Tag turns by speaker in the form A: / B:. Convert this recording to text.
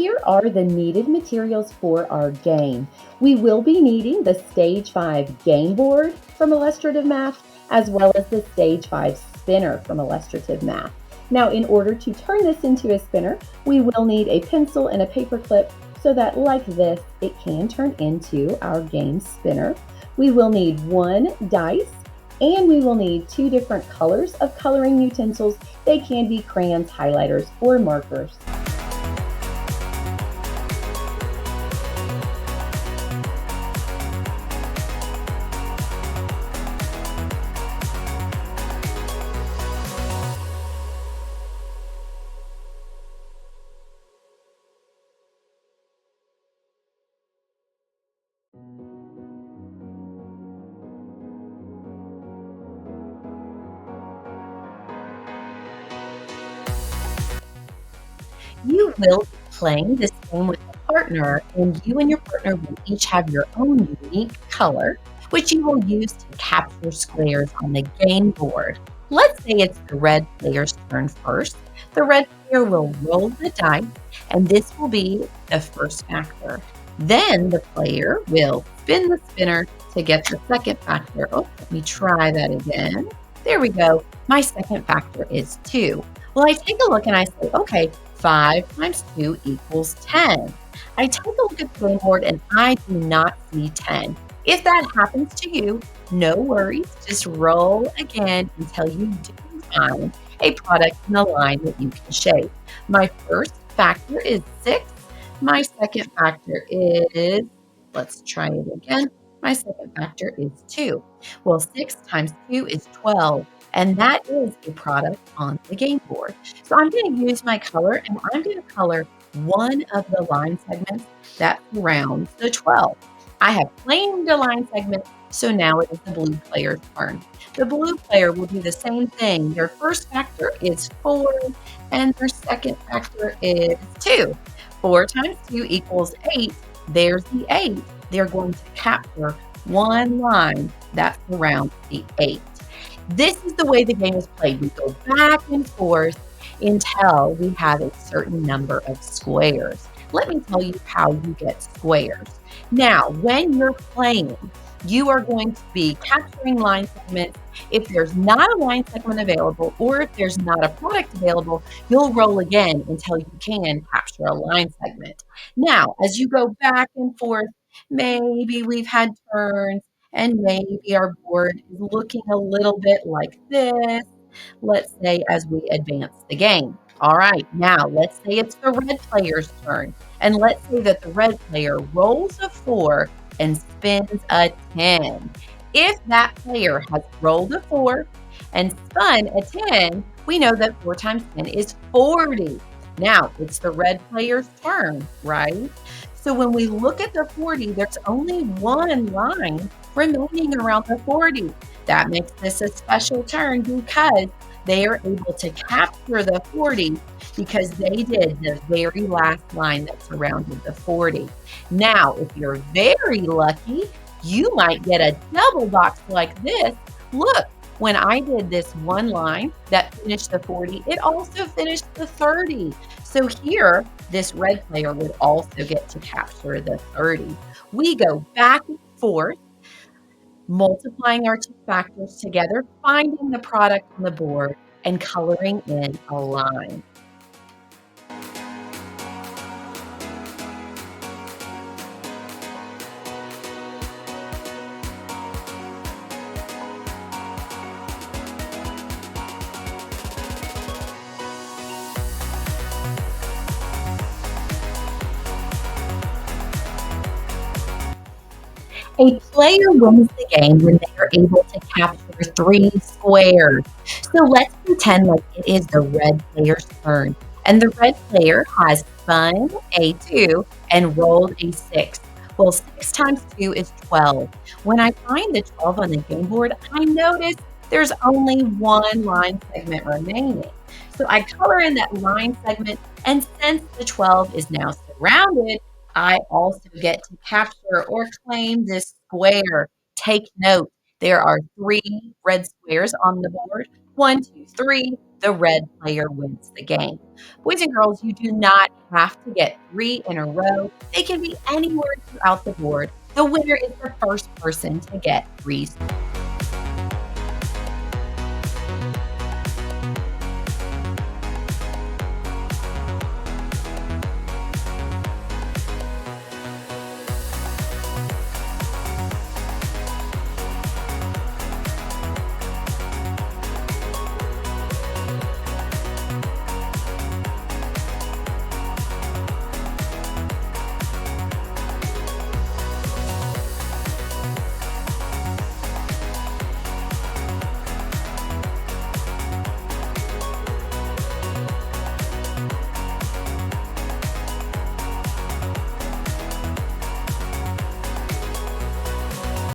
A: here are the needed materials for our game. We will be needing the Stage 5 game board from Illustrative Math, as well as the Stage 5 spinner from Illustrative Math. Now, in order to turn this into a spinner, we will need a pencil and a paper clip so that, like this, it can turn into our game spinner. We will need one dice, and we will need two different colors of coloring utensils. They can be crayons, highlighters, or markers. You will be playing this game with a partner, and you and your partner will each have your own unique color, which you will use to capture squares on the game board. Let's say it's the red player's turn first. The red player will roll the dice, and this will be the first factor. Then the player will spin the spinner to get the second factor. Oh, let me try that again. There we go. My second factor is 2. Well, I take a look and I say, okay, 5 times 2 equals 10. I take a look at the game board and I do not see 10. If that happens to you, no worries. Just roll again until you do find a product in the line that you can shape. My first factor is 6. My second factor is, let's try it again. My second factor is 2. Well, 6 times 2 is 12. And that is a product on the game board. So I'm going to use my color, and I'm going to color one of the line segments that surrounds the 12. I have claimed a line segment, so now it is the blue player's turn. The blue player will do the same thing. Their first factor is 4, and their second factor is 2. 4 times 2 equals 8. There's the 8. They're going to capture one line that surrounds the 8. This is the way the game is played. We go back and forth until we have a certain number of squares. Let me tell you how you get squares. Now, when you're playing, you are going to be capturing line segments. If there's not a line segment available, or if there's not a product available, you'll roll again until you can capture a line segment. Now, as you go back and forth, maybe we've had turns, and maybe our board is looking a little bit like this, let's say, as we advance the game. All right, now let's say it's the red player's turn. And let's say that the red player rolls a 4 and spins a 10. If that player has rolled a 4 and spun a 10, we know that 4 times 10 is 40. Now, it's the red player's turn, right? So when we look at the 40, there's only one line remaining around the 40. That makes this a special turn because they are able to capture the 40 because they did the very last line that surrounded the 40. Now, if you're very lucky, you might get a double box like this. Look, when I did this one line that finished the 40, it also finished the 30. So here, this red player would also get to capture the 30. We go back and forth, multiplying our two factors together, finding the product on the board, and coloring in a line. A player wins the game when they are able to capture 3 squares. So let's pretend like it is the red player's turn. And the red player has spun a 2 and rolled a 6. Well, 6 times 2 is 12. When I find the 12 on the game board, I notice there's only one line segment remaining. So I color in that line segment, and since the 12 is now surrounded, I also get to capture or claim this square. Take note, there are 3 red squares on the board. 1, 2, 3. the red player wins the game. Boys and girls, you do not have to get 3 in a row. They can be anywhere throughout the board. The winner is the first person to get 3.